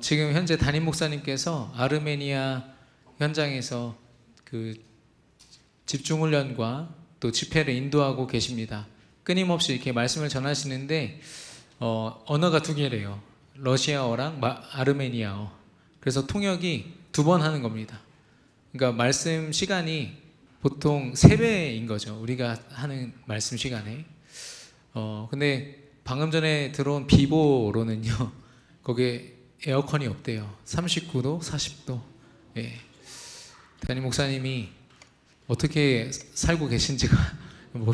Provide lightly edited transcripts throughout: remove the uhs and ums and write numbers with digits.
지금 현재 담임 목사님께서 아르메니아 현장에서 그 집중훈련과 또 집회를 인도하고 계십니다. 끊임없이 이렇게 말씀을 전하시는데 언어가 두 개래요. 러시아어랑 아르메니아어. 그래서 통역이 두 번 하는 겁니다. 그러니까 말씀 시간이 보통 3배인 거죠. 우리가 하는 말씀 시간에. 근데 방금 전에 들어온 비보로는요. 거기에 에어컨이 없대요. 39도, 40도. 예. 담임 목사님이 어떻게 살고 계신지가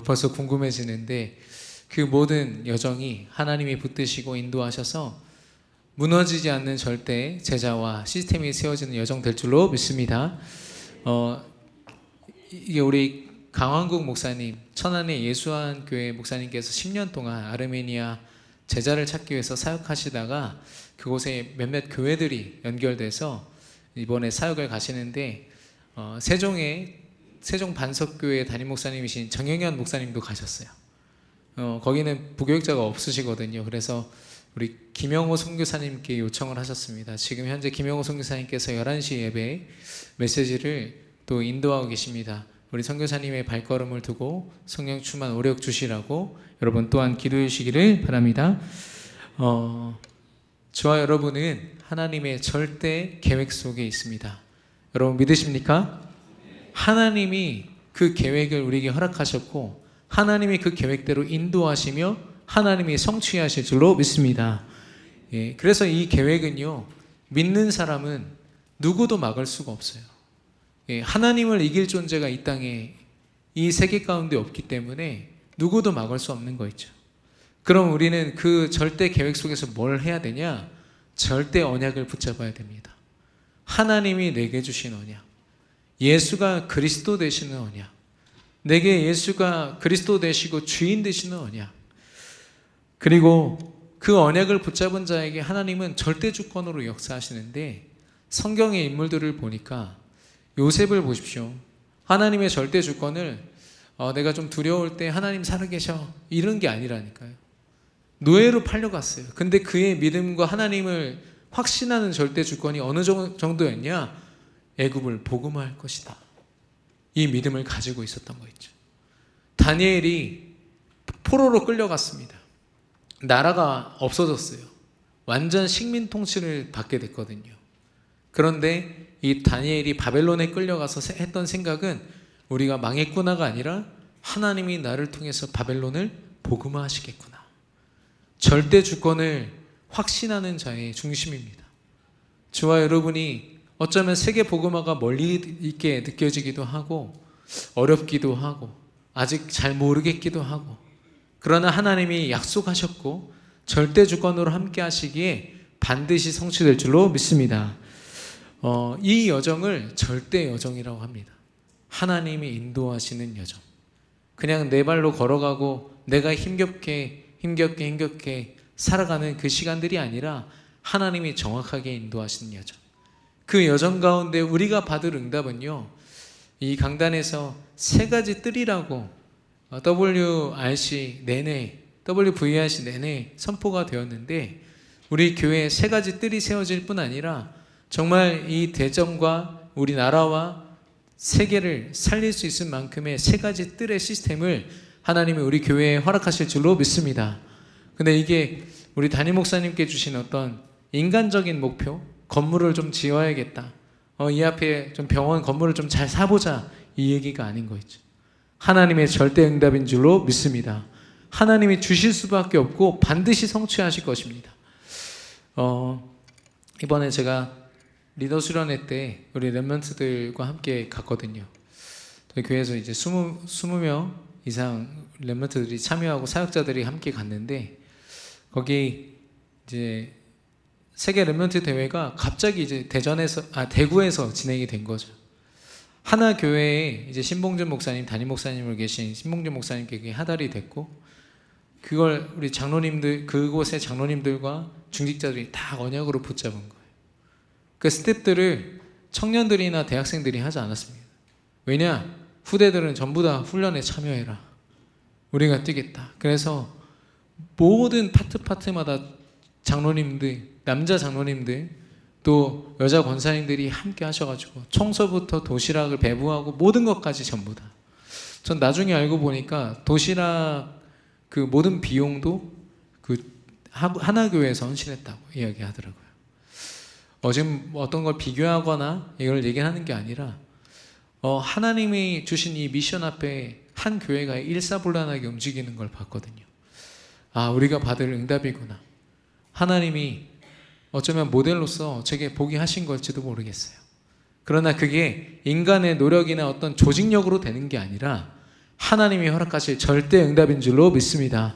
벌써 궁금해지는데 그 모든 여정이 하나님이 붙드시고 인도하셔서 무너지지 않는 절대 제자와 시스템이 세워지는 여정 될 줄로 믿습니다. 이게 우리 강환국 목사님, 천안의 예수한 교회 목사님께서 10년 동안 아르메니아 제자를 찾기 위해서 사역하시다가 그곳에 몇몇 교회들이 연결돼서 이번에 사역을 가시는데 세종 반석교회 담임 목사님이신 정영현 목사님도 가셨어요. 거기는 부교육자가 없으시거든요. 그래서 우리 김영호 선교사님께 요청을 하셨습니다. 지금 현재 김영호 선교사님께서 11시 예배 메시지를 또 인도하고 계십니다. 우리 선교사님의 발걸음을 두고 성령 충만 오력 주시라고 여러분 또한 기도해 주시기를 바랍니다. 저와 여러분은 하나님의 절대 계획 속에 있습니다. 여러분 믿으십니까? 하나님이 그 계획을 우리에게 허락하셨고 하나님이 그 계획대로 인도하시며 하나님이 성취하실 줄로 믿습니다. 예, 그래서 이 계획은요, 믿는 사람은 누구도 막을 수가 없어요. 예, 하나님을 이길 존재가 이 땅에 이 세계 가운데 없기 때문에 누구도 막을 수 없는 거 있죠. 그럼 우리는 그 절대 계획 속에서 뭘 해야 되냐? 절대 언약을 붙잡아야 됩니다. 하나님이 내게 주신 언약, 예수가 그리스도 되시는 언약, 내게 예수가 그리스도 되시고 주인 되시는 언약, 그리고 그 언약을 붙잡은 자에게 하나님은 절대 주권으로 역사하시는데 성경의 인물들을 보니까 요셉을 보십시오. 하나님의 절대 주권을 내가 좀 두려울 때 하나님 살아계셔 이런 게 아니라니까요. 노예로 팔려갔어요. 근데 그의 믿음과 하나님을 확신하는 절대 주권이 어느 정도였냐? 애굽을 복음화할 것이다. 이 믿음을 가지고 있었던 거 있죠. 다니엘이 포로로 끌려갔습니다. 나라가 없어졌어요. 완전 식민 통치를 받게 됐거든요. 그런데 이 다니엘이 바벨론에 끌려가서 했던 생각은 우리가 망했구나가 아니라 하나님이 나를 통해서 바벨론을 복음화하시겠구나. 절대 주권을 확신하는 자의 중심입니다. 저와 여러분이 어쩌면 세계 복음화가 멀리 있게 느껴지기도 하고 어렵기도 하고 아직 잘 모르겠기도 하고 그러나 하나님이 약속하셨고 절대 주권으로 함께 하시기에 반드시 성취될 줄로 믿습니다. 이 여정을 절대 여정이라고 합니다. 하나님이 인도하시는 여정. 그냥 내 발로 걸어가고 내가 힘겹게 살아가는 그 시간들이 아니라 하나님이 정확하게 인도하시는 여정. 그 여정 가운데 우리가 받을 응답은요, 이 강단에서 3가지 뜰이라고 WRC 내내, WVRC 내내 선포가 되었는데 우리 교회에 3가지 뜰이 세워질 뿐 아니라 정말 이 대전과 우리나라와 세계를 살릴 수 있을 만큼의 3가지 뜰의 시스템을 하나님이 우리 교회에 허락하실 줄로 믿습니다. 근데 이게 우리 담임 목사님께 주신 어떤 인간적인 목표, 건물을 좀 지어야겠다. 이 앞에 좀 병원 건물을 좀 잘 사보자. 이 얘기가 아닌 거 있죠. 하나님의 절대 응답인 줄로 믿습니다. 하나님이 주실 수밖에 없고 반드시 성취하실 것입니다. 이번에 제가 리더 수련회 때 우리 렘넌트들과 함께 갔거든요. 저희 교회에서 이제 20명 이상 렘넌트들이 참여하고 사역자들이 함께 갔는데 거기 이제 세계 렘넌트 대회가 갑자기 이제 대구에서 진행이 된 거죠. 하나 교회에 이제 신봉준 목사님, 담임 목사님을 계신 신봉준 목사님께 하달이 됐고, 그걸 우리 장로님들, 그곳의 장로님들과 중직자들이 다 언약으로 붙잡은 거예요. 그 스텝들을 청년들이나 대학생들이 하지 않았습니다. 왜냐? 후대들은 전부 다 훈련에 참여해라. 우리가 뛰겠다. 그래서 모든 파트마다 장로님들, 남자 장로님들 또 여자 권사님들이 함께 하셔가지고 청소부터 도시락을 배부하고 모든 것까지 전부 다. 전 나중에 알고 보니까 도시락 그 모든 비용도 그 하나교회에서 헌신했다고 이야기하더라고요. 지금 어떤 걸 비교하거나 이걸 얘기하는 게 아니라 하나님이 주신 이 미션 앞에 한 교회가 일사불란하게 움직이는 걸 봤거든요. 아, 우리가 받을 응답이구나. 하나님이 어쩌면 모델로서 제게 보게 하신 걸지도 모르겠어요. 그러나 그게 인간의 노력이나 어떤 조직력으로 되는 게 아니라 하나님이 허락하실 절대 응답인 줄로 믿습니다.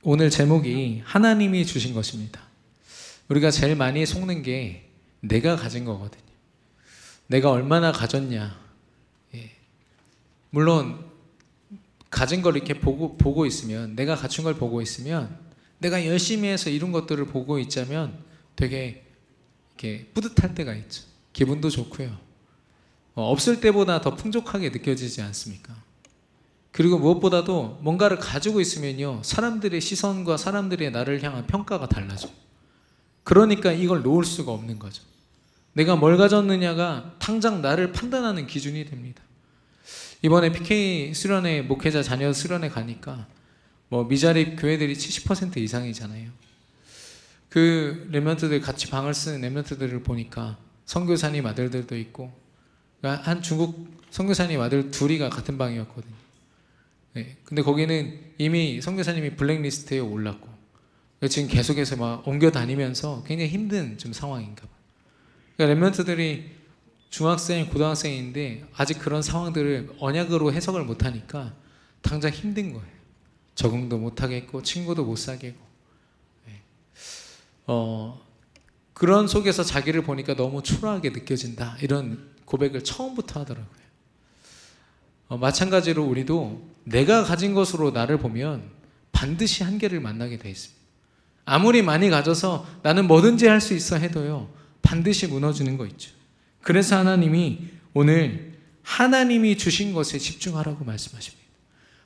오늘 제목이 하나님이 주신 것입니다. 우리가 제일 많이 속는 게 내가 가진 거거든요. 내가 얼마나 가졌냐. 물론 가진 걸 이렇게 보고 있으면, 내가 갖춘 걸 보고 있으면, 내가 열심히 해서 이룬 것들을 보고 있자면 되게 이렇게 뿌듯할 때가 있죠. 기분도 좋고요. 없을 때보다 더 풍족하게 느껴지지 않습니까? 그리고 무엇보다도 뭔가를 가지고 있으면요, 사람들의 시선과 사람들의 나를 향한 평가가 달라져요. 그러니까 이걸 놓을 수가 없는 거죠. 내가 뭘 가졌느냐가 당장 나를 판단하는 기준이 됩니다. 이번에 PK 수련회, 목회자 자녀 수련회 가니까 미자립 교회들이 70% 이상이잖아요. 그 렘넌트들, 같이 방을 쓰는 렘넌트들을 보니까 선교사님 아들들도 있고, 한 중국 선교사님 아들 둘이가 같은 방이었거든요. 근데 거기는 이미 선교사님이 블랙리스트에 올랐고, 지금 계속해서 막 옮겨 다니면서 굉장히 힘든 좀 상황인가 봐요. 그러니까 렘넌트들이 중학생, 고등학생인데 아직 그런 상황들을 언약으로 해석을 못하니까 당장 힘든 거예요. 적응도 못하겠고 친구도 못 사귀고. 그런 속에서 자기를 보니까 너무 초라하게 느껴진다, 이런 고백을 처음부터 하더라고요. 마찬가지로 우리도 내가 가진 것으로 나를 보면 반드시 한계를 만나게 돼 있습니다. 아무리 많이 가져서 나는 뭐든지 할 수 있어 해도요, 반드시 무너지는 거 있죠. 그래서 하나님이 오늘 하나님이 주신 것에 집중하라고 말씀하십니다.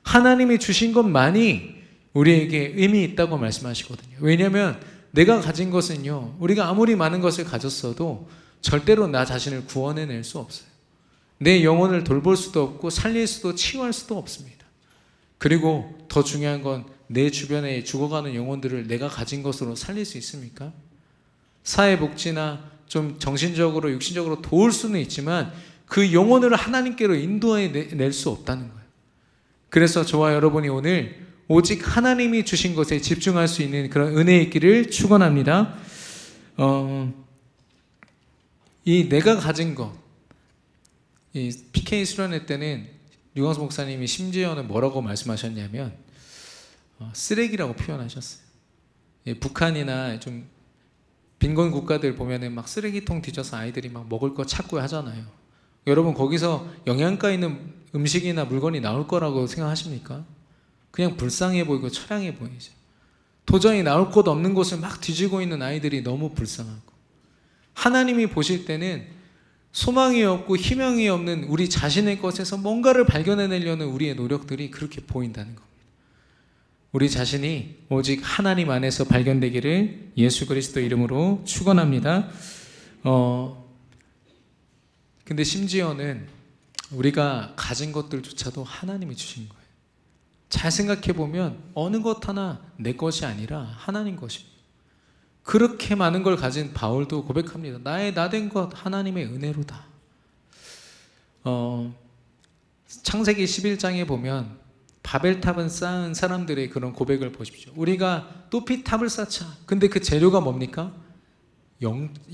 하나님이 주신 것만이 우리에게 의미 있다고 말씀하시거든요. 왜냐하면 내가 가진 것은요, 우리가 아무리 많은 것을 가졌어도 절대로 나 자신을 구원해낼 수 없어요. 내 영혼을 돌볼 수도 없고 살릴 수도 치유할 수도 없습니다. 그리고 더 중요한 건 내 주변에 죽어가는 영혼들을 내가 가진 것으로 살릴 수 있습니까? 사회복지나 좀 정신적으로 육신적으로 도울 수는 있지만 그 영혼을 하나님께로 인도해낼 수 없다는 거예요. 그래서 저와 여러분이 오늘 오직 하나님이 주신 것에 집중할 수 있는 그런 은혜 있기를 축원합니다. 이 내가 가진 것, 이 PK 수련회 때는 유광수 목사님이 심지어는 뭐라고 말씀하셨냐면 쓰레기라고 표현하셨어요. 북한이나 좀 빈곤 국가들 보면은 막 쓰레기통 뒤져서 아이들이 막 먹을 거 찾고 하잖아요. 여러분 거기서 영양가 있는 음식이나 물건이 나올 거라고 생각하십니까? 그냥 불쌍해 보이고 처량해 보이죠. 도저히 나올 곳 없는 곳을 막 뒤지고 있는 아이들이 너무 불쌍하고, 하나님이 보실 때는 소망이 없고 희망이 없는 우리 자신의 것에서 뭔가를 발견해내려는 우리의 노력들이 그렇게 보인다는 겁니다. 우리 자신이 오직 하나님 안에서 발견되기를 예수 그리스도 이름으로 축원합니다. 근데 심지어는 우리가 가진 것들조차도 하나님이 주신 거예요. 잘 생각해 보면 어느 것 하나 내 것이 아니라 하나님 것입니다. 그렇게 많은 걸 가진 바울도 고백합니다. 나의 나된 것 하나님의 은혜로다. 창세기 11장에 보면 바벨탑은 쌓은 사람들의 그런 고백을 보십시오. 우리가 높이 탑을 쌓자. 근데 그 재료가 뭡니까?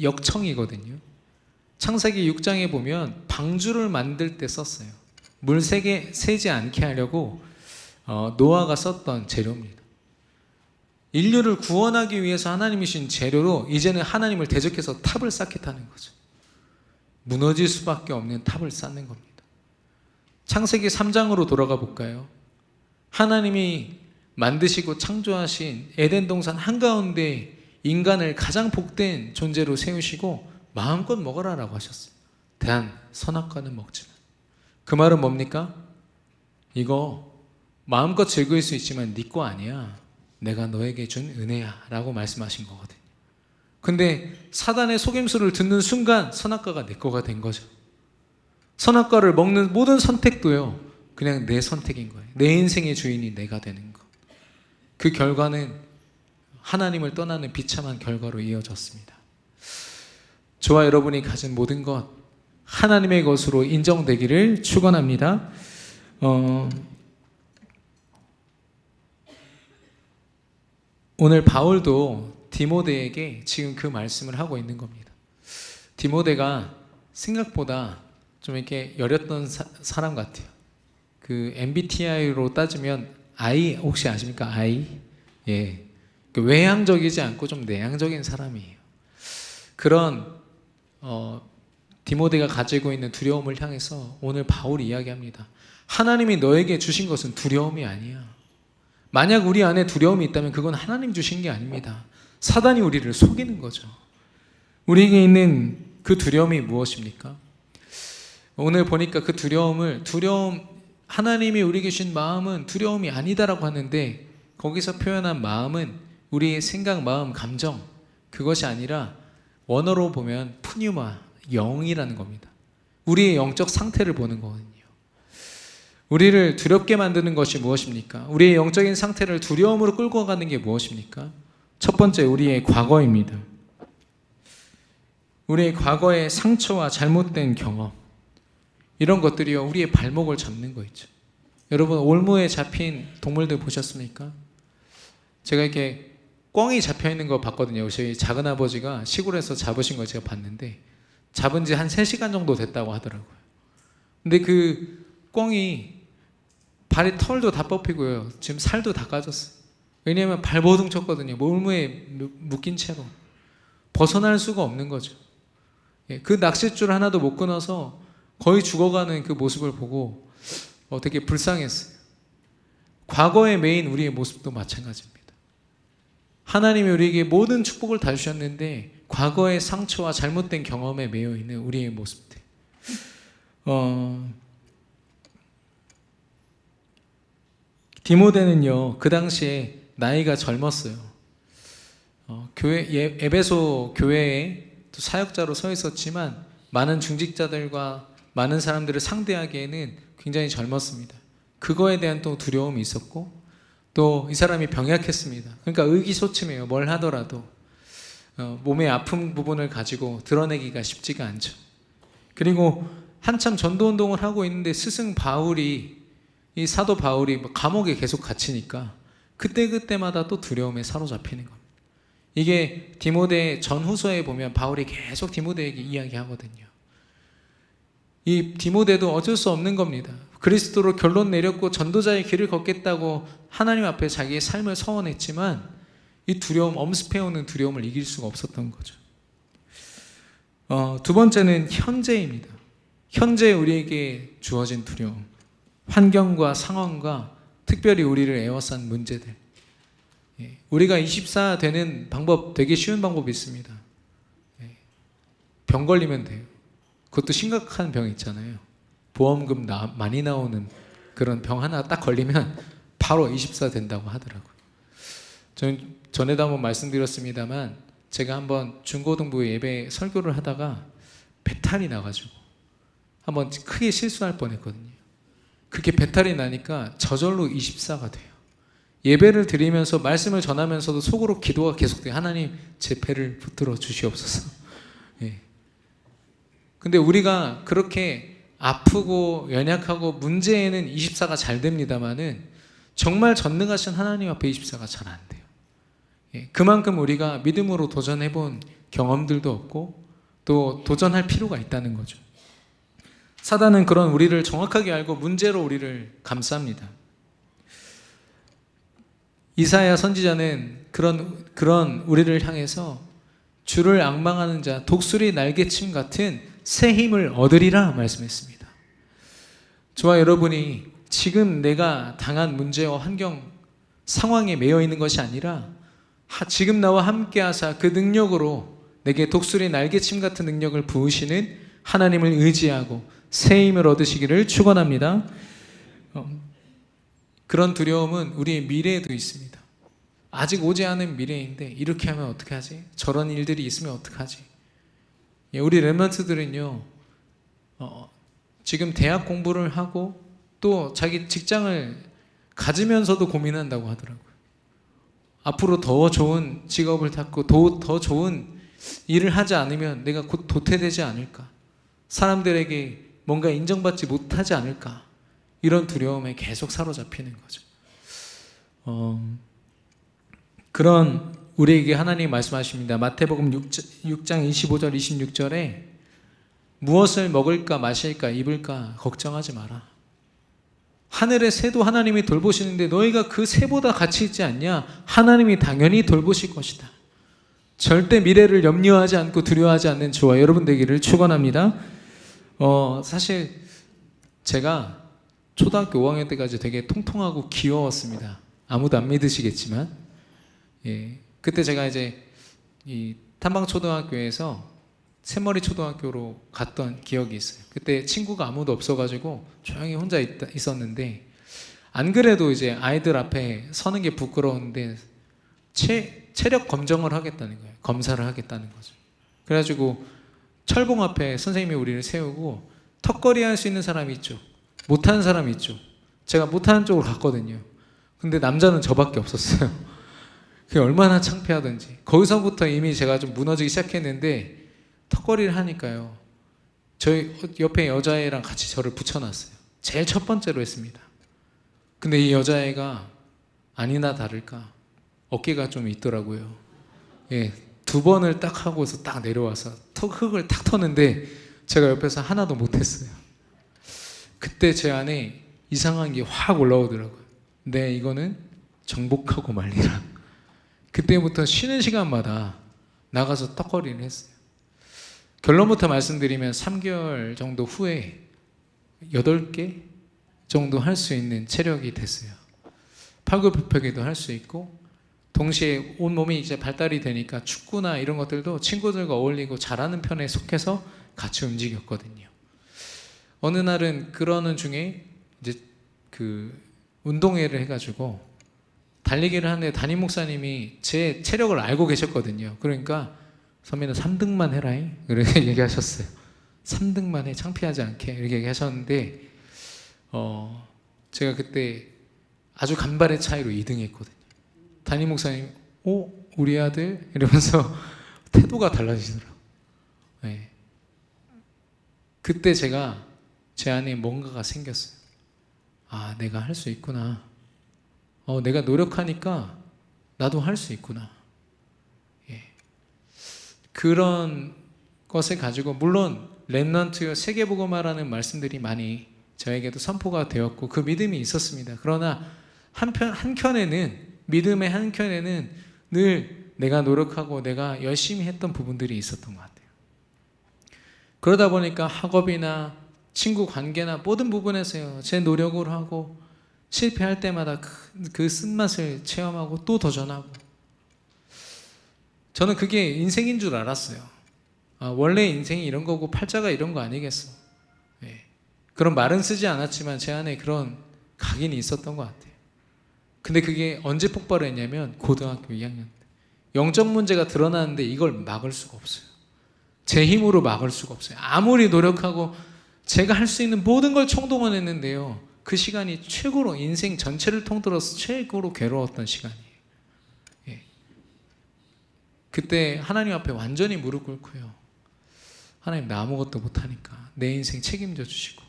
역청이거든요. 창세기 6장에 보면 방주를 만들 때 썼어요. 물 새지 않게 하려고 노아가 썼던 재료입니다. 인류를 구원하기 위해서 하나님이 주신 재료로 이제는 하나님을 대적해서 탑을 쌓겠다는 거죠. 무너질 수밖에 없는 탑을 쌓는 겁니다. 창세기 3장으로 돌아가 볼까요? 하나님이 만드시고 창조하신 에덴 동산 한가운데 인간을 가장 복된 존재로 세우시고 마음껏 먹어라라고 하셨어요. 단 선악과는 먹지 마. 그 말은 뭡니까? 이거 마음껏 즐길 수 있지만 네 거 아니야. 내가 너에게 준 은혜야 라고 말씀하신 거거든요. 근데 사단의 속임수를 듣는 순간 선악과가 내 거가 된 거죠. 선악과를 먹는 모든 선택도요, 그냥 내 선택인 거예요. 내 인생의 주인이 내가 되는 거. 그 결과는 하나님을 떠나는 비참한 결과로 이어졌습니다. 저와 여러분이 가진 모든 것 하나님의 것으로 인정되기를 축원합니다. 오늘 바울도 디모데에게 지금 그 말씀을 하고 있는 겁니다. 디모데가 생각보다 좀 이렇게 여렸던 사람 같아요. 그 MBTI로 따지면 I 혹시 아십니까? I? 예. 외향적이지 않고 좀 내향적인 사람이에요. 그런 디모데가 가지고 있는 두려움을 향해서 오늘 바울이 이야기합니다. 하나님이 너에게 주신 것은 두려움이 아니야. 만약 우리 안에 두려움이 있다면 그건 하나님 주신 게 아닙니다. 사단이 우리를 속이는 거죠. 우리에게 있는 그 두려움이 무엇입니까? 오늘 보니까 그 하나님이 우리에게 주신 마음은 두려움이 아니다라고 하는데, 거기서 표현한 마음은 우리의 생각, 마음, 감정, 그것이 아니라 원어로 보면 푸뉴마, 영이라는 겁니다. 우리의 영적 상태를 보는 거거든요. 우리를 두렵게 만드는 것이 무엇입니까? 우리의 영적인 상태를 두려움으로 끌고 가는 게 무엇입니까? 첫 번째, 우리의 과거입니다. 우리의 과거의 상처와 잘못된 경험, 이런 것들이요, 우리의 발목을 잡는 거 있죠. 여러분, 올무에 잡힌 동물들 보셨습니까? 제가 이렇게 꿩이 잡혀 있는 거 봤거든요. 저희 작은 아버지가 시골에서 잡으신 걸 제가 봤는데, 잡은 지 한 3시간 정도 됐다고 하더라고요. 근데 그 꿩이 발에 털도 다 뽑히고요, 지금 살도 다 까졌어요. 왜냐하면 발버둥 쳤거든요. 올무에 묶인 채로 벗어날 수가 없는 거죠. 그 낚싯줄 하나도 못 끊어서 거의 죽어가는 그 모습을 보고 되게 불쌍했어요. 과거에 매인 우리의 모습도 마찬가지입니다. 하나님이 우리에게 모든 축복을 다 주셨는데 과거의 상처와 잘못된 경험에 매여 있는 우리의 모습들. 디모데는요, 그 당시에 나이가 젊었어요. 에베소 교회에 또 사역자로 서 있었지만 많은 중직자들과 많은 사람들을 상대하기에는 굉장히 젊었습니다. 그거에 대한 또 두려움이 있었고, 또 이 사람이 병약했습니다. 그러니까 의기소침해요. 뭘 하더라도 몸의 아픈 부분을 가지고 드러내기가 쉽지가 않죠. 그리고 한참 전도운동을 하고 있는데 이 사도 바울이 감옥에 계속 갇히니까 그때마다 또 두려움에 사로잡히는 겁니다. 이게 디모데 전후서에 보면 바울이 계속 디모데에게 이야기하거든요. 이 디모데도 어쩔 수 없는 겁니다. 그리스도로 결론 내렸고 전도자의 길을 걷겠다고 하나님 앞에 자기의 삶을 서원했지만 이 두려움, 엄습해오는 두려움을 이길 수가 없었던 거죠. 두 번째는 현재입니다. 현재 우리에게 주어진 두려움, 환경과 상황과 특별히 우리를 에워싼 문제들. 우리가 24 되는 방법, 되게 쉬운 방법이 있습니다. 병 걸리면 돼요. 그것도 심각한 병 있잖아요. 보험금 많이 나오는 그런 병 하나 딱 걸리면 바로 24 된다고 하더라고요. 저는 전에도 한번 말씀드렸습니다만, 제가 한번 중고등부 예배 설교를 하다가 배탈이 나가지고 한번 크게 실수할 뻔했거든요. 그렇게 배탈이 나니까 저절로 24가 돼요. 예배를 드리면서 말씀을 전하면서도 속으로 기도가 계속돼요. 하나님, 제 배를 붙들어 주시옵소서. 근데 우리가 그렇게 아프고 연약하고 문제에는 24가 잘 됩니다만은 정말 전능하신 하나님 앞에 24가 잘 안 돼요. 그만큼 우리가 믿음으로 도전해본 경험들도 없고 또 도전할 필요가 있다는 거죠. 사단은 그런 우리를 정확하게 알고 문제로 우리를 감쌉니다. 이사야 선지자는 그런 우리를 향해서 주를 앙망하는 자, 독수리 날개침 같은 새 힘을 얻으리라 말씀했습니다. 저와 여러분이 지금 내가 당한 문제와 환경, 상황에 매여 있는 것이 아니라 지금 나와 함께 하사 그 능력으로 내게 독수리 날개침 같은 능력을 부으시는 하나님을 의지하고 새 힘을 얻으시기를 축원합니다. 그런 두려움은 우리의 미래에도 있습니다. 아직 오지 않은 미래인데 이렇게 하면 어떡하지? 저런 일들이 있으면 어떡하지? 우리 렘넌트들은요, 지금 대학 공부를 하고 또 자기 직장을 가지면서도 고민한다고 하더라고요. 앞으로 더 좋은 직업을 갖고 더 좋은 일을 하지 않으면 내가 곧 도태되지 않을까? 사람들에게 뭔가 인정받지 못하지 않을까? 이런 두려움에 계속 사로잡히는 거죠. 그런 우리에게 하나님 말씀하십니다. 마태복음 6장 25절 26절에 무엇을 먹을까 마실까 입을까 걱정하지 마라. 하늘의 새도 하나님이 돌보시는데 너희가 그 새보다 가치 있지 않냐? 하나님이 당연히 돌보실 것이다. 절대 미래를 염려하지 않고 두려워하지 않는 저와 여러분 되기를 축원합니다. 사실 제가 초등학교 5학년 때까지 되게 통통하고 귀여웠습니다. 아무도 안 믿으시겠지만, 그때 제가 이제 이 탐방초등학교에서 새머리 초등학교로 갔던 기억이 있어요. 그때 친구가 아무도 없어가지고 조용히 혼자 있었는데, 안 그래도 이제 아이들 앞에 서는 게 부끄러웠는데 체력 검정을 하겠다는 거예요. 검사를 하겠다는 거죠. 그래가지고 철봉 앞에 선생님이 우리를 세우고 턱걸이 할 수 있는 사람이 있죠. 못하는 사람이 있죠. 제가 못하는 쪽으로 갔거든요. 근데 남자는 저밖에 없었어요. 그게 얼마나 창피하던지. 거기서부터 이미 제가 좀 무너지기 시작했는데 턱걸이를 하니까요, 저희 옆에 여자애랑 같이 저를 붙여놨어요. 제일 첫 번째로 했습니다. 근데 이 여자애가 아니나 다를까 어깨가 좀 있더라고요. 두 번을 딱 하고서 딱 내려와서 흙을 탁 터는데 제가 옆에서 하나도 못했어요. 그때 제 안에 이상한 게 확 올라오더라고요. 네, 이거는 정복하고 말리라. 그때부터 쉬는 시간마다 나가서 턱걸이를 했어요. 결론부터 말씀드리면 3개월 정도 후에 8개 정도 할 수 있는 체력이 됐어요. 팔굽혀펴기도 할 수 있고, 동시에 온몸이 이제 발달이 되니까 축구나 이런 것들도 친구들과 어울리고 잘하는 편에 속해서 같이 움직였거든요. 어느 날은 그러는 중에 이제 그 운동회를 해가지고 달리기를 하는데 담임 목사님이 제 체력을 알고 계셨거든요. 그러니까 선배는 3등만 해라잉 이렇게 얘기하셨어요. 3등만 해, 창피하지 않게 이렇게 얘기하셨는데, 제가 그때 아주 간발의 차이로 2등 했거든요. 담임 목사님, 우리 아들? 이러면서 태도가 달라지더라고요. 네. 그때 제가 제 안에 뭔가가 생겼어요. 아, 내가 할 수 있구나. 내가 노력하니까 나도 할 수 있구나. 그런 것을 가지고, 물론 렘넌트요 세계복음화라는 말씀들이 많이 저에게도 선포가 되었고 그 믿음이 있었습니다. 그러나 한켠에는, 믿음의 한켠에는 늘 내가 노력하고 내가 열심히 했던 부분들이 있었던 것 같아요. 그러다 보니까 학업이나 친구 관계나 모든 부분에서요, 제 노력을 하고 실패할 때마다 그 쓴맛을 체험하고 또 도전하고, 저는 그게 인생인 줄 알았어요. 원래 인생이 이런 거고 팔자가 이런 거 아니겠어. 그런 말은 쓰지 않았지만 제 안에 그런 각인이 있었던 것 같아요. 근데 그게 언제 폭발했냐면 고등학교 2학년 때. 영적 문제가 드러나는데 이걸 막을 수가 없어요. 제 힘으로 막을 수가 없어요. 아무리 노력하고 제가 할 수 있는 모든 걸 총동원했는데요, 그 시간이 최고로, 인생 전체를 통틀어서 최고로 괴로웠던 시간이에요. 그때 하나님 앞에 완전히 무릎 꿇고요, 하나님, 나 아무것도 못하니까 내 인생 책임져 주시고,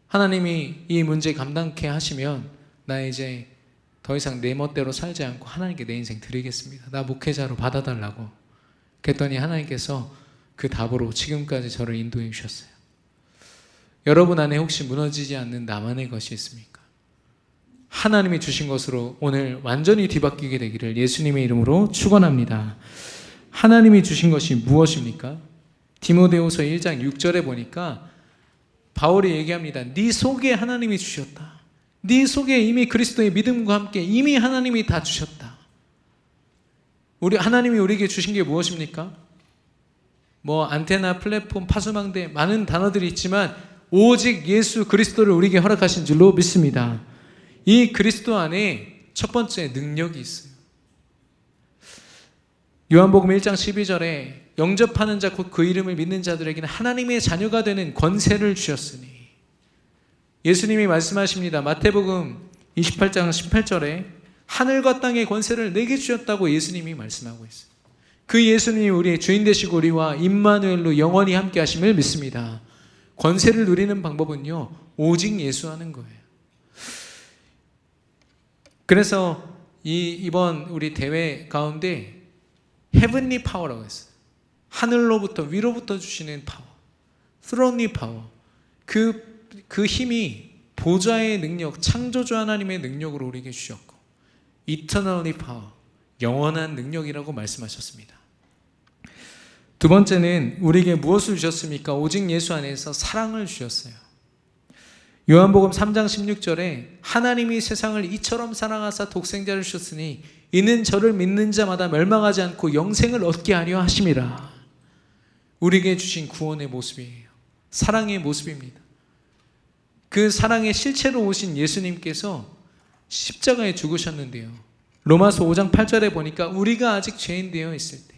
하나님이 이 문제 감당케 하시면 나 이제 더 이상 내 멋대로 살지 않고 하나님께 내 인생 드리겠습니다. 나 목회자로 받아달라고. 그랬더니 하나님께서 그 답으로 지금까지 저를 인도해 주셨어요. 여러분 안에 혹시 무너지지 않는 나만의 것이 있습니까? 하나님이 주신 것으로 오늘 완전히 뒤바뀌게 되기를 예수님의 이름으로 축원합니다. 하나님이 주신 것이 무엇입니까? 디모데후서 1장 6절에 보니까 바울이 얘기합니다. 네 속에 하나님이 주셨다. 네 속에 이미 그리스도의 믿음과 함께 이미 하나님이 다 주셨다. 하나님이 우리에게 주신 게 무엇입니까? 안테나, 플랫폼, 파수망대, 많은 단어들이 있지만 오직 예수 그리스도를 우리에게 허락하신 줄로 믿습니다. 이 그리스도 안에 첫 번째 능력이 있어요. 요한복음 1장 12절에 영접하는 자 곧 그 이름을 믿는 자들에게는 하나님의 자녀가 되는 권세를 주셨으니, 예수님이 말씀하십니다. 마태복음 28장 18절에 하늘과 땅의 권세를 내게 주셨다고 예수님이 말씀하고 있어요. 그 예수님이 우리의 주인 되시고 우리와 임마누엘로 영원히 함께 하심을 믿습니다. 권세를 누리는 방법은요, 오직 예수하는 거예요. 그래서 이번 우리 대회 가운데 헤븐리 파워라고 했어요. 하늘로부터 위로부터 주시는 파워, 스론리 파워. 그 힘이 보좌의 능력, 창조주 하나님의 능력으로 우리에게 주셨고, 이터널리 파워, 영원한 능력이라고 말씀하셨습니다. 두 번째는 우리에게 무엇을 주셨습니까? 오직 예수 안에서 사랑을 주셨어요. 요한복음 3장 16절에 하나님이 세상을 이처럼 사랑하사 독생자를 주셨으니 이는 저를 믿는 자마다 멸망하지 않고 영생을 얻게 하려 하심이라. 우리에게 주신 구원의 모습이에요. 사랑의 모습입니다. 그 사랑의 실체로 오신 예수님께서 십자가에 죽으셨는데요, 로마서 5장 8절에 보니까 우리가 아직 죄인 되어 있을 때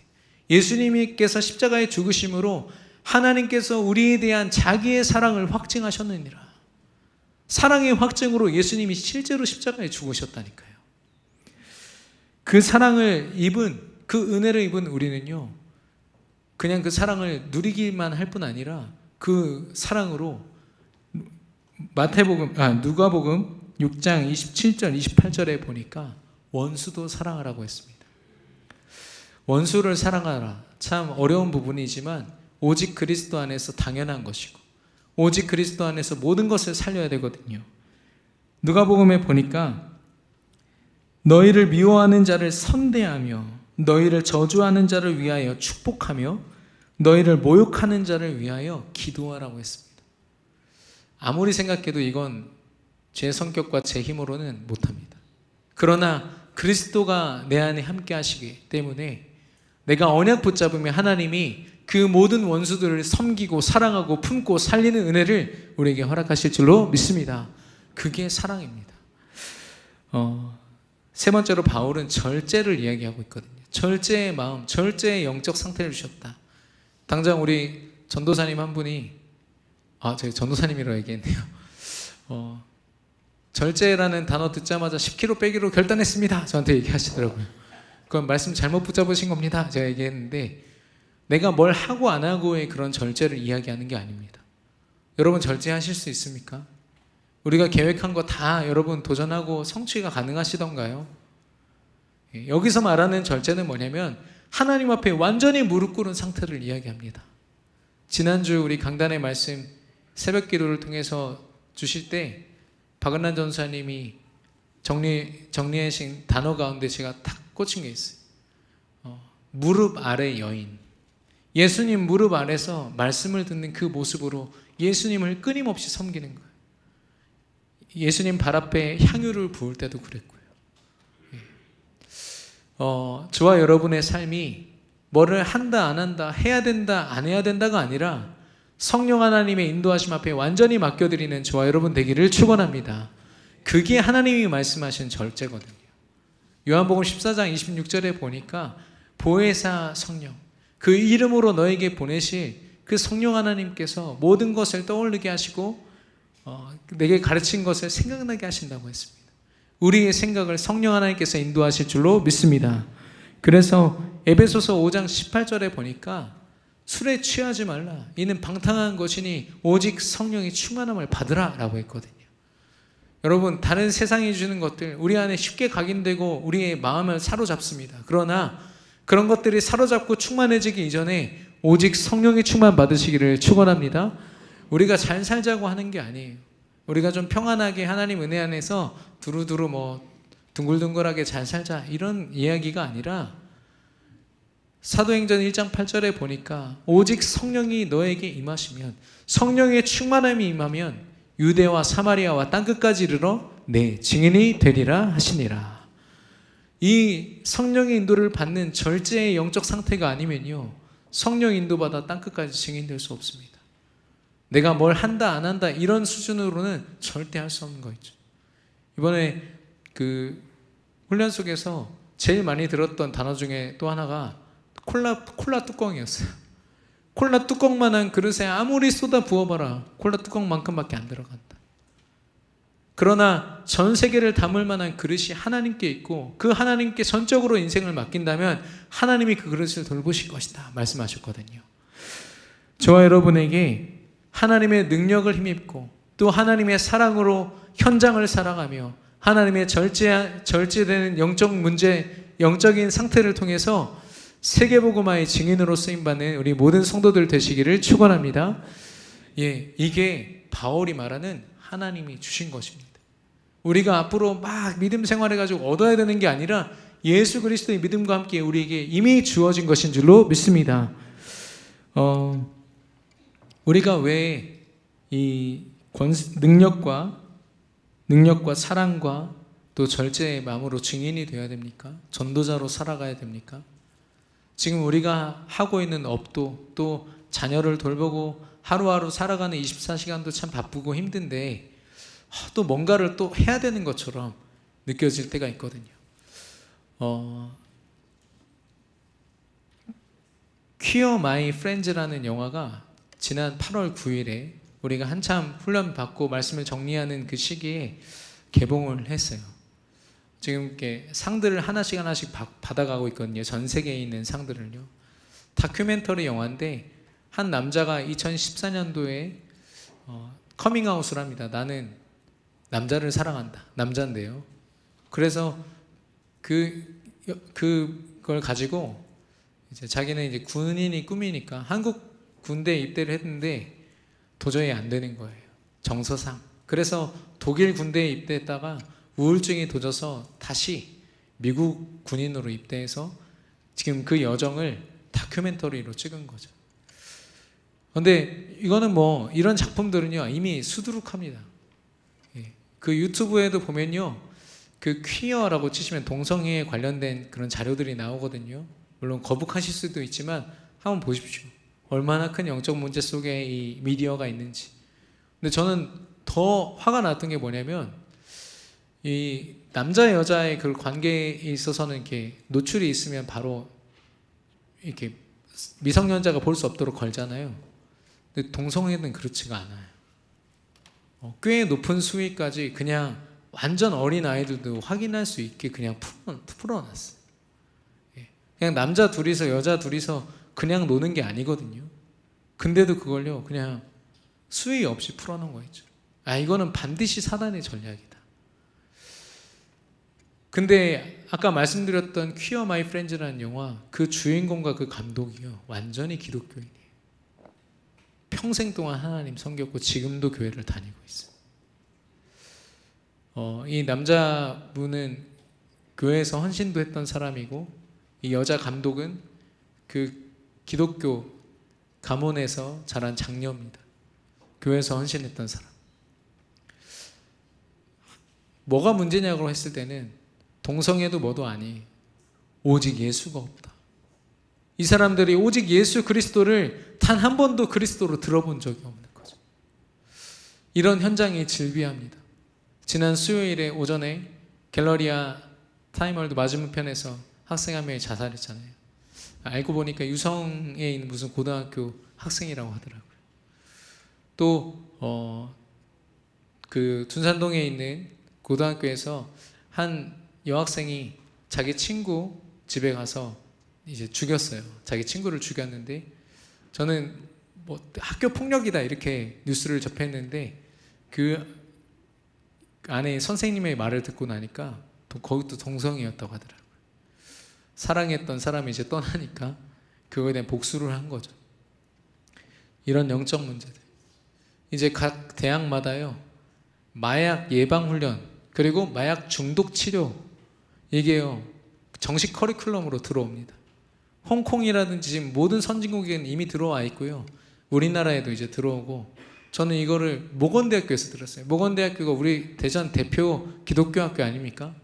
예수님께서 십자가에 죽으심으로 하나님께서 우리에 대한 자기의 사랑을 확증하셨느니라. 사랑의 확증으로 예수님이 실제로 십자가에 죽으셨다니까요. 그 사랑을 입은, 그 은혜를 입은 우리는요, 그냥 그 사랑을 누리기만 할 뿐 아니라 그 사랑으로 누가복음 6장 27절 28절에 보니까 원수도 사랑하라고 했습니다. 원수를 사랑하라. 참 어려운 부분이지만 오직 그리스도 안에서 당연한 것이고, 오직 그리스도 안에서 모든 것을 살려야 되거든요. 누가복음에 보니까 너희를 미워하는 자를 선대하며 너희를 저주하는 자를 위하여 축복하며 너희를 모욕하는 자를 위하여 기도하라고 했습니다. 아무리 생각해도 이건 제 성격과 제 힘으로는 못합니다. 그러나 그리스도가 내 안에 함께 하시기 때문에 내가 언약 붙잡으면 하나님이 그 모든 원수들을 섬기고 사랑하고 품고 살리는 은혜를 우리에게 허락하실 줄로 믿습니다. 그게 사랑입니다. 세 번째로 바울은 절제를 이야기하고 있거든요. 절제의 마음, 절제의 영적 상태를 주셨다. 당장 우리 전도사님 한 분이, 제가 전도사님이라고 얘기했네요. 절제라는 단어 듣자마자 10kg 빼기로 결단했습니다. 저한테 얘기하시더라고요. 그건 말씀 잘못 붙잡으신 겁니다. 제가 얘기했는데, 내가 뭘 하고 안 하고의 그런 절제를 이야기하는 게 아닙니다. 여러분 절제하실 수 있습니까? 우리가 계획한 거 다 여러분 도전하고 성취가 가능하시던가요? 여기서 말하는 절제는 뭐냐면 하나님 앞에 완전히 무릎 꿇은 상태를 이야기합니다. 지난주 우리 강단의 말씀 새벽 기도를 통해서 주실 때 박은란 전사님이 정리하신 단어 가운데 제가 탁 꽂힌 게 있어요. 무릎 아래 여인. 예수님 무릎 아래서 말씀을 듣는 그 모습으로 예수님을 끊임없이 섬기는 거예요. 예수님 발 앞에 향유를 부을 때도 그랬고요. 저와 여러분의 삶이 뭐를 한다 안 한다, 해야 된다 안 해야 된다가 아니라 성령 하나님의 인도하심 앞에 완전히 맡겨드리는 저와 여러분 되기를 축원합니다. 그게 하나님이 말씀하신 절제거든요. 요한복음 14장 26절에 보니까 보혜사 성령, 그 이름으로 너에게 보내실 그 성령 하나님께서 모든 것을 떠올리게 하시고 내게 가르친 것을 생각나게 하신다고 했습니다. 우리의 생각을 성령 하나님께서 인도하실 줄로 믿습니다. 그래서 에베소서 5장 18절에 보니까 술에 취하지 말라. 이는 방탕한 것이니 오직 성령의 충만함을 받으라 라고 했거든요. 여러분, 다른 세상이 주는 것들 우리 안에 쉽게 각인되고 우리의 마음을 사로잡습니다. 그러나 그런 것들이 사로잡고 충만해지기 이전에 오직 성령의 충만 받으시기를 축원합니다. 우리가 잘 살자고 하는 게 아니에요. 우리가 좀 평안하게 하나님 은혜 안에서 두루두루 둥글둥글하게 잘 살자 이런 이야기가 아니라 사도행전 1장 8절에 보니까 오직 성령이 너에게 임하시면, 성령의 충만함이 임하면 유대와 사마리아와 땅끝까지 이르러 내 증인이 되리라 하시니라. 이 성령의 인도를 받는 절제의 영적 상태가 아니면요, 성령 인도받아 땅끝까지 증인될 수 없습니다. 내가 뭘 한다 안 한다 이런 수준으로는 절대 할 수 없는 거 있죠. 이번에 그 훈련 속에서 제일 많이 들었던 단어 중에 또 하나가 콜라 뚜껑이었어요. 콜라 뚜껑만한 그릇에 아무리 쏟아 부어봐라 콜라 뚜껑만큼밖에 안 들어간다. 그러나 전 세계를 담을 만한 그릇이 하나님께 있고 그 하나님께 전적으로 인생을 맡긴다면 하나님이 그 그릇을 돌보실 것이다 말씀하셨거든요. 저와 여러분에게 하나님의 능력을 힘입고 또 하나님의 사랑으로 현장을 살아가며 하나님의 절제되는 영적 문제, 영적인 상태를 통해서 세계복음화의 증인으로 쓰임받는 우리 모든 성도들 되시기를 축원합니다. 이게 바울이 말하는 하나님이 주신 것입니다. 우리가 앞으로 막 믿음 생활해가지고 얻어야 되는 게 아니라 예수 그리스도의 믿음과 함께 우리에게 이미 주어진 것인 줄로 믿습니다. 우리가 왜 이 능력과 사랑과 또 절제의 마음으로 증인이 되어야 됩니까? 전도자로 살아가야 됩니까? 지금 우리가 하고 있는 업도 또 자녀를 돌보고 하루하루 살아가는 24시간도 참 바쁘고 힘든데 또 뭔가를 또 해야 되는 것처럼 느껴질 때가 있거든요. 퀴어 마이 프렌즈라는 영화가 지난 8월 9일에 우리가 한참 훈련 받고 말씀을 정리하는 그 시기에 개봉을 했어요. 지금 이렇게 상들을 하나씩 받아가고 있거든요. 전 세계에 있는 상들을요. 다큐멘터리 영화인데 한 남자가 2014년도에 커밍아웃을 합니다. 나는 남자를 사랑한다. 남자인데요. 그래서 그걸 가지고 이제 자기는 이제 군인이 꿈이니까 한국 군대에 입대를 했는데 도저히 안 되는 거예요. 정서상. 그래서 독일 군대에 입대했다가 우울증이 도져서 다시 미국 군인으로 입대해서 지금 그 여정을 다큐멘터리로 찍은 거죠. 그런데 이거는 뭐 이런 작품들은요 이미 수두룩합니다. 그 유튜브에도 보면요 그 퀴어라고 치시면 동성애에 관련된 그런 자료들이 나오거든요. 물론 거북하실 수도 있지만 한번 보십시오. 얼마나 큰 영적 문제 속에 이 미디어가 있는지. 근데 저는 더 화가 났던 게 뭐냐면 이 남자 여자의 그 관계에 있어서는 이렇게 노출이 있으면 바로 이렇게 미성년자가 볼 수 없도록 걸잖아요. 근데 동성애는 그렇지가 않아요. 꽤 높은 수위까지 그냥 완전 어린 아이들도 확인할 수 있게 그냥 풀어놨어요. 그냥 남자 둘이서 여자 둘이서 그냥 노는 게 아니거든요. 근데도 그걸요 그냥 수위 없이 풀어놓은 거 있죠. 이거는 반드시 사단의 전략이다. 근데 아까 말씀드렸던 퀴어 마이 프렌즈라는 영화 그 주인공과 그 감독이요 완전히 기독교인이에요. 평생 동안 하나님 섬겼고 지금도 교회를 다니고 있어요. 이 남자분은 교회에서 헌신도 했던 사람이고 이 여자 감독은 그 기독교 가문에서 자란 장녀입니다. 교회에서 헌신했던 사람. 뭐가 문제냐고 했을 때는 동성애도 뭐도 아니 오직 예수가 없다. 이 사람들이 오직 예수 그리스도를 단 한 번도 그리스도로 들어본 적이 없는 거죠. 이런 현장이 질비합니다. 지난 수요일에 오전에 갤러리아 타임월드 맞은편에서 학생 한 명이 자살했잖아요. 알고 보니까 유성에 있는 무슨 고등학교 학생이라고 하더라고요. 또 그 둔산동에 있는 고등학교에서 한 여학생이 자기 친구 집에 가서 이제 죽였어요. 자기 친구를 죽였는데 저는 뭐 학교 폭력이다 이렇게 뉴스를 접했는데 그 안에 선생님의 말을 듣고 나니까 거기도 동성이었다고 하더라고요. 사랑했던 사람이 이제 떠나니까 그거에 대한 복수를 한 거죠. 이런 영적 문제들. 이제 각 대학마다요 마약 예방 훈련 그리고 마약 중독 치료 이게요 정식 커리큘럼으로 들어옵니다. 홍콩이라든지 지금 모든 선진국에는 이미 들어와 있고요. 우리나라에도 이제 들어오고 저는 이거를 모건대학교에서 들었어요. 모건대학교가 우리 대전 대표 기독교 학교 아닙니까?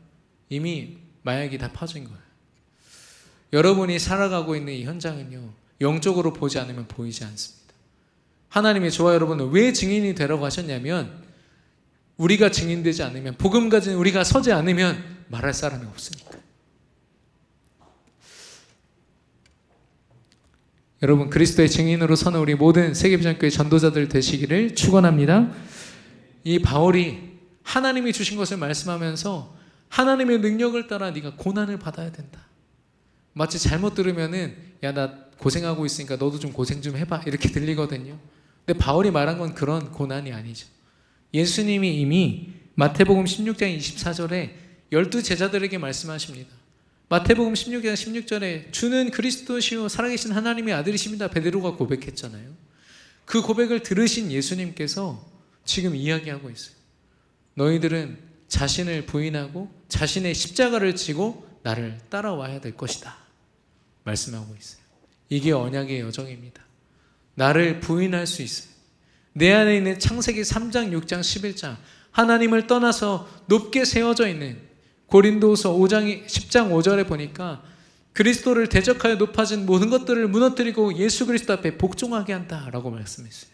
이미 마약이 다 퍼진 거예요. 여러분이 살아가고 있는 이 현장은요 영적으로 보지 않으면 보이지 않습니다. 하나님이 저와 여러분을 왜 증인이 되라고 하셨냐면 우리가 증인되지 않으면, 복음 가진 우리가 서지 않으면 말할 사람이 없으니까. 여러분, 그리스도의 증인으로 서는 우리 모든 세계비전교회 전도자들 되시기를 축원합니다. 이 바울이 하나님이 주신 것을 말씀하면서 하나님의 능력을 따라 네가 고난을 받아야 된다. 마치 잘못 들으면은 야, 나 고생하고 있으니까 너도 좀 고생 좀 해봐 이렇게 들리거든요. 근데 바울이 말한 건 그런 고난이 아니죠. 예수님이 이미 마태복음 16장 24절에 12 제자들에게 말씀하십니다. 마태복음 16장 16절에 주는 그리스도시요 살아계신 하나님의 아들이십니다. 베드로가 고백했잖아요. 그 고백을 들으신 예수님께서 지금 이야기하고 있어요. 너희들은 자신을 부인하고 자신의 십자가를 지고 나를 따라와야 될 것이다 말씀하고 있어요. 이게 언약의 여정입니다. 나를 부인할 수 있어요. 내 안에 있는 창세기 3장 6장 11장 하나님을 떠나서 높게 세워져 있는 고린도후서 5장 10장 5절에 보니까 그리스도를 대적하여 높아진 모든 것들을 무너뜨리고 예수 그리스도 앞에 복종하게 한다라고 말씀했어요.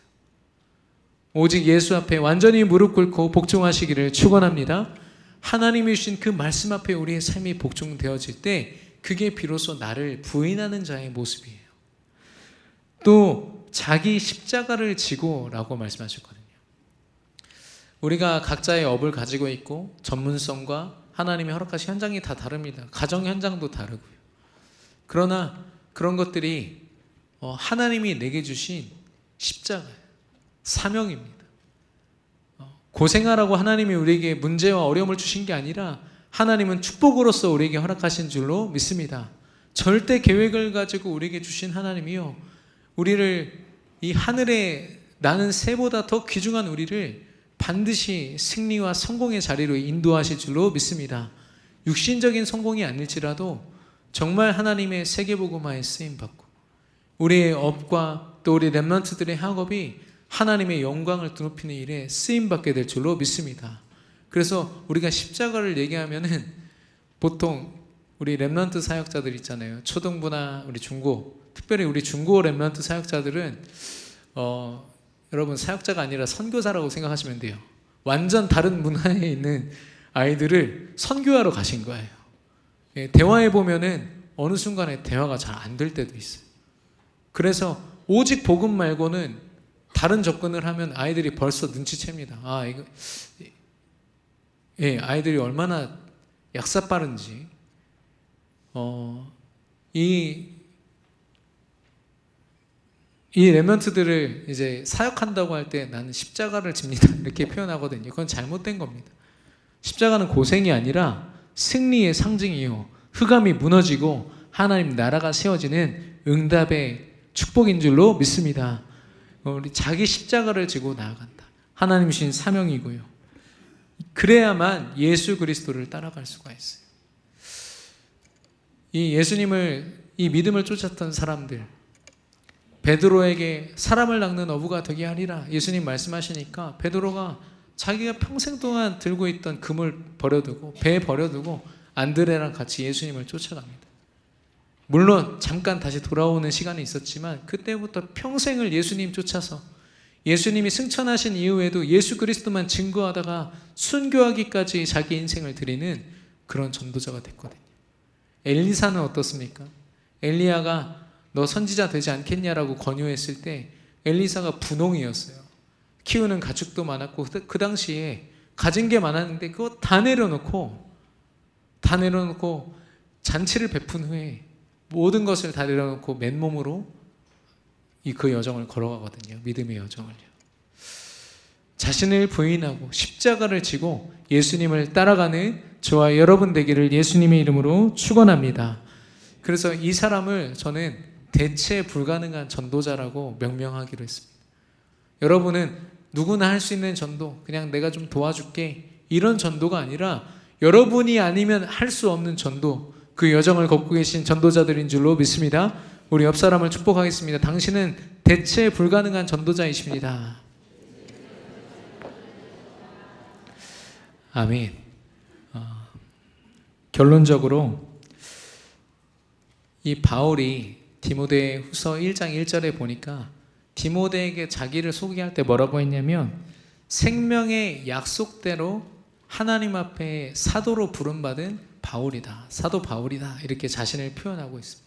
오직 예수 앞에 완전히 무릎 꿇고 복종하시기를 축원합니다. 하나님이 주신 그 말씀 앞에 우리의 삶이 복종되어질 때 그게 비로소 나를 부인하는 자의 모습이에요. 또 자기 십자가를 지고 라고 말씀하셨거든요. 우리가 각자의 업을 가지고 있고 전문성과 하나님이 허락하신 현장이 다 다릅니다. 가정 현장도 다르고요. 그러나 그런 것들이 하나님이 내게 주신 십자가예요. 사명입니다. 고생하라고 하나님이 우리에게 문제와 어려움을 주신 게 아니라 하나님은 축복으로서 우리에게 허락하신 줄로 믿습니다. 절대 계획을 가지고 우리에게 주신 하나님이요, 우리를 이 하늘에 나는 새보다 더 귀중한 우리를 반드시 승리와 성공의 자리로 인도하실 줄로 믿습니다. 육신적인 성공이 아닐지라도 정말 하나님의 세계복음화에 쓰임받고 우리의 업과 또 우리 렘넌트들의 학업이 하나님의 영광을 드높이는 일에 쓰임받게 될 줄로 믿습니다. 그래서 우리가 십자가를 얘기하면은 보통 우리 렘넌트 사역자들 있잖아요. 초등부나 우리 중고, 특별히 우리 중고 렘넌트 사역자들은 여러분 사역자가 아니라 선교사라고 생각하시면 돼요. 완전 다른 문화에 있는 아이들을 선교하러 가신 거예요. 대화해 보면은 어느 순간에 대화가 잘 안 될 때도 있어요. 그래서 오직 복음 말고는 다른 접근을 하면 아이들이 벌써 눈치챕니다. 아이들이 얼마나 약사 빠른지. 이 렘넌트들을 이제 사역한다고 할 때 나는 십자가를 집니다 이렇게 표현하거든요. 그건 잘못된 겁니다. 십자가는 고생이 아니라 승리의 상징이요, 흑암이 무너지고 하나님 나라가 세워지는 응답의 축복인 줄로 믿습니다. 우리 자기 십자가를 지고 나아간다. 하나님 주신 사명이고요. 그래야만 예수 그리스도를 따라갈 수가 있어요. 이 예수님을, 이 믿음을 쫓았던 사람들, 베드로에게 사람을 낚는 어부가 되게 하리라 예수님 말씀하시니까 베드로가 자기가 평생 동안 들고 있던 금을 버려두고 배에 버려두고 안드레랑 같이 예수님을 쫓아갑니다. 물론 잠깐 다시 돌아오는 시간이 있었지만 그때부터 평생을 예수님 쫓아서 예수님이 승천하신 이후에도 예수 그리스도만 증거하다가 순교하기까지 자기 인생을 드리는 그런 전도자가 됐거든요. 엘리사는 어떻습니까? 엘리야가 너 선지자 되지 않겠냐라고 권유했을 때 엘리사가 분홍이었어요. 키우는 가축도 많았고 그 당시에 가진 게 많았는데 그거 다 내려놓고 잔치를 베푼 후에 모든 것을 다 내려놓고 맨몸으로 그 여정을 걸어가거든요. 믿음의 여정을요. 자신을 부인하고 십자가를 지고 예수님을 따라가는 저와 여러분 되기를 예수님의 이름으로 축원합니다. 그래서 이 사람을 저는 대체 불가능한 전도자라고 명명하기로 했습니다. 여러분은 누구나 할 수 있는 전도, 그냥 내가 좀 도와줄게 이런 전도가 아니라 여러분이 아니면 할 수 없는 전도, 그 여정을 걷고 계신 전도자들인 줄로 믿습니다. 우리 옆 사람을 축복하겠습니다. 당신은 대체 불가능한 전도자이십니다. 아멘. 결론적으로 이 바울이 디모데후서 1장 1절에 보니까 디모데에게 자기를 소개할 때 뭐라고 했냐면 생명의 약속대로 하나님 앞에 사도로 부름받은 바울이다. 사도 바울이다. 이렇게 자신을 표현하고 있습니다.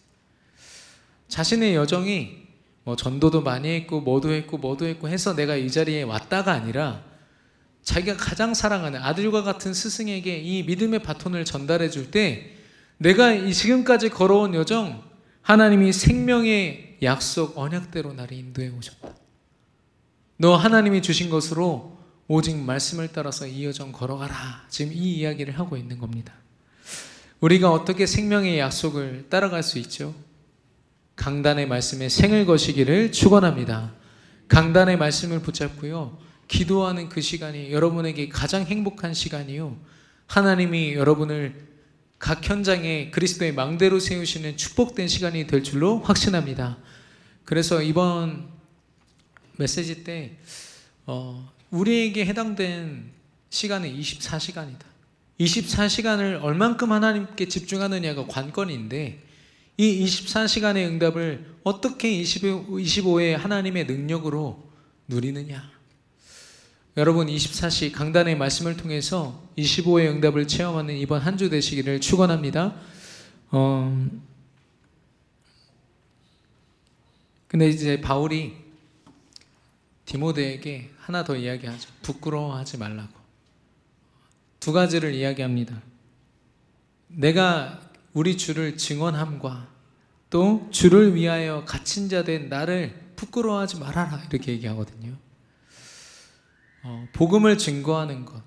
자신의 여정이 뭐 전도도 많이 했고 뭐도 했고 해서 내가 이 자리에 왔다가 아니라 자기가 가장 사랑하는 아들과 같은 스승에게 이 믿음의 바톤을 전달해 줄 때 내가 이 지금까지 걸어온 여정 하나님이 생명의 약속 언약대로 나를 인도해 오셨다. 너 하나님이 주신 것으로 오직 말씀을 따라서 이 여정 걸어가라. 지금 이 이야기를 하고 있는 겁니다. 우리가 어떻게 생명의 약속을 따라갈 수 있죠? 강단의 말씀에 생을 거시기를 축원합니다. 강단의 말씀을 붙잡고요. 기도하는 그 시간이 여러분에게 가장 행복한 시간이요. 하나님이 여러분을 각 현장에 그리스도의 망대로 세우시는 축복된 시간이 될 줄로 확신합니다. 그래서 이번 메시지 때 우리에게 해당된 시간은 24시간이다. 24시간을 얼만큼 하나님께 집중하느냐가 관건인데 이 24시간의 응답을 어떻게 25의 하나님의 능력으로 누리느냐. 여러분 24시 강단의 말씀을 통해서 25의 응답을 체험하는 이번 한 주 되시기를 축원합니다. 근데 이제 바울이 디모데에게 하나 더 이야기하죠. 부끄러워하지 말라고. 두 가지를 이야기합니다. 내가 우리 주를 증언함과 또 주를 위하여 갇힌 자 된 나를 부끄러워하지 말아라. 이렇게 얘기하거든요. 복음을 증거하는 것.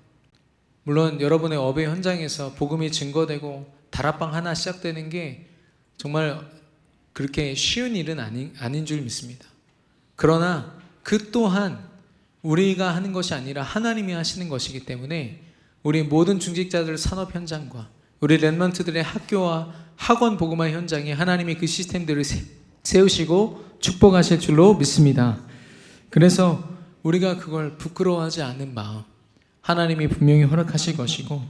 물론 여러분의 업의 현장에서 복음이 증거되고 다락방 하나 시작되는 게 정말 그렇게 쉬운 일은 아닌 줄 믿습니다. 그러나 그 또한 우리가 하는 것이 아니라 하나님이 하시는 것이기 때문에 우리 모든 중직자들 산업 현장과 우리 렘넌트들의 학교와 학원 복음화 현장에 하나님이 그 시스템들을 세우시고 축복하실 줄로 믿습니다. 그래서 우리가 그걸 부끄러워하지 않는 마음 하나님이 분명히 허락하실 것이고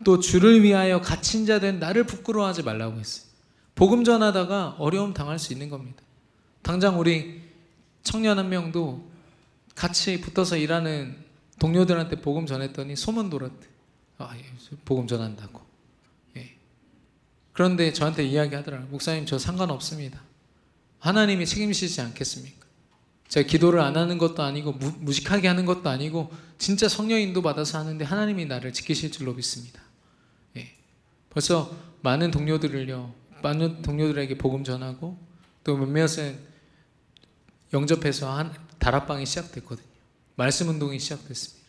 또 주를 위하여 갇힌 자 된 나를 부끄러워하지 말라고 했어요. 복음 전하다가 어려움 당할 수 있는 겁니다. 당장 우리 청년 한 명도 같이 붙어서 일하는 동료들한테 복음 전했더니 소문 돌았대. 복음 전한다고. 그런데 저한테 이야기하더라고요. 목사님 저 상관없습니다. 하나님이 책임지시지 않겠습니까? 제가 기도를 안 하는 것도 아니고 무식하게 하는 것도 아니고 진짜 성령 인도 받아서 하는데 하나님이 나를 지키실 줄로 믿습니다. 벌써 많은 동료들에게 복음 전하고 또 몇몇은 영접해서 다락방이 시작됐거든요. 말씀 운동이 시작됐습니다.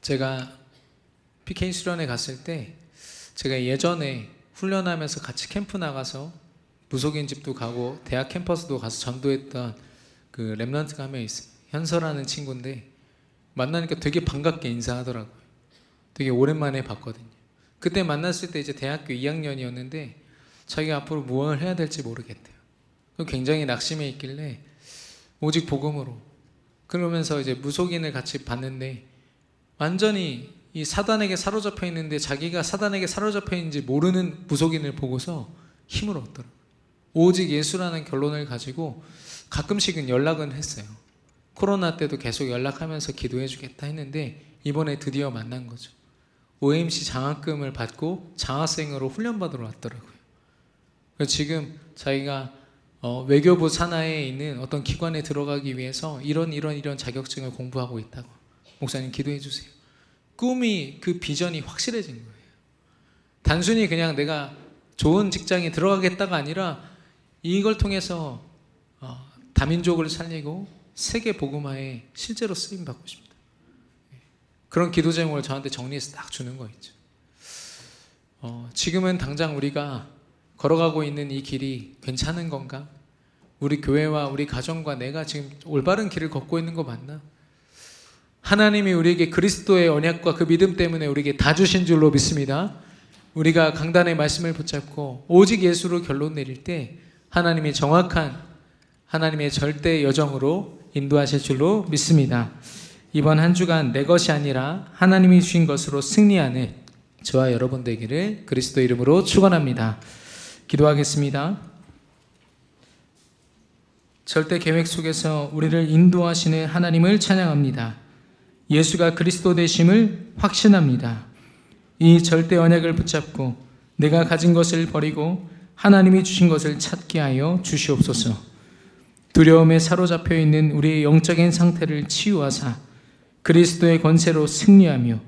제가 PK 수련회 갔을 때 제가 예전에 훈련하면서 같이 캠프 나가서 무속인 집도 가고 대학 캠퍼스도 가서 전도했던 그 렘넌트가 한 명 있어요. 현서라는 친구인데 만나니까 되게 반갑게 인사하더라고요. 되게 오랜만에 봤거든요. 그때 만났을 때 이제 대학교 2학년이었는데 자기가 앞으로 무엇을 해야 될지 모르겠대요. 굉장히 낙심해 있길래 오직 복음으로 그러면서 이제 무속인을 같이 봤는데 완전히 이 사단에게 사로잡혀 있는데 자기가 사단에게 사로잡혀 있는지 모르는 무속인을 보고서 힘을 얻더라고요. 오직 예수라는 결론을 가지고 가끔씩은 연락은 했어요. 코로나 때도 계속 연락하면서 기도해 주겠다 했는데 이번에 드디어 만난 거죠. OMC 장학금을 받고 장학생으로 훈련받으러 왔더라고요. 그래서 지금 자기가 외교부 산하에 있는 어떤 기관에 들어가기 위해서 이런 자격증을 공부하고 있다고. 목사님 기도해 주세요. 꿈이 그 비전이 확실해진 거예요. 단순히 그냥 내가 좋은 직장에 들어가겠다가 아니라 이걸 통해서 다민족을 살리고 세계 복음화에 실제로 쓰임 받고 싶다. 그런 기도 제목을 저한테 정리해서 딱 주는 거 있죠. 지금은 당장 우리가 걸어가고 있는 이 길이 괜찮은 건가? 우리 교회와 우리 가정과 내가 지금 올바른 길을 걷고 있는 거 맞나? 하나님이 우리에게 그리스도의 언약과 그 믿음 때문에 우리에게 다 주신 줄로 믿습니다. 우리가 강단의 말씀을 붙잡고 오직 예수로 결론 내릴 때 하나님이 정확한 하나님의 절대 여정으로 인도하실 줄로 믿습니다. 이번 한 주간 내 것이 아니라 하나님이 주신 것으로 승리하는 저와 여러분 되기를 그리스도 이름으로 축원합니다. 기도하겠습니다. 절대 계획 속에서 우리를 인도하시는 하나님을 찬양합니다. 예수가 그리스도 되심을 확신합니다. 이 절대 언약을 붙잡고 내가 가진 것을 버리고 하나님이 주신 것을 찾게 하여 주시옵소서. 두려움에 사로잡혀 있는 우리의 영적인 상태를 치유하사 그리스도의 권세로 승리하며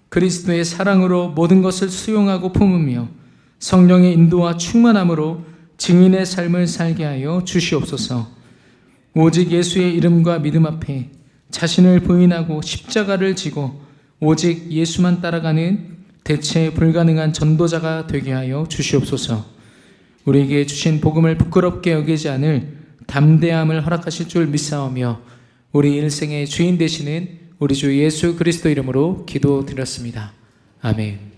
그리스도의 사랑으로 모든 것을 수용하고 품으며 성령의 인도와 충만함으로 증인의 삶을 살게 하여 주시옵소서. 오직 예수의 이름과 믿음 앞에 자신을 부인하고 십자가를 지고 오직 예수만 따라가는 대체 불가능한 전도자가 되게 하여 주시옵소서. 우리에게 주신 복음을 부끄럽게 여기지 않을 담대함을 허락하실 줄 믿사오며 우리 일생의 주인 되시는 우리 주 예수 그리스도 이름으로 기도드렸습니다. 아멘.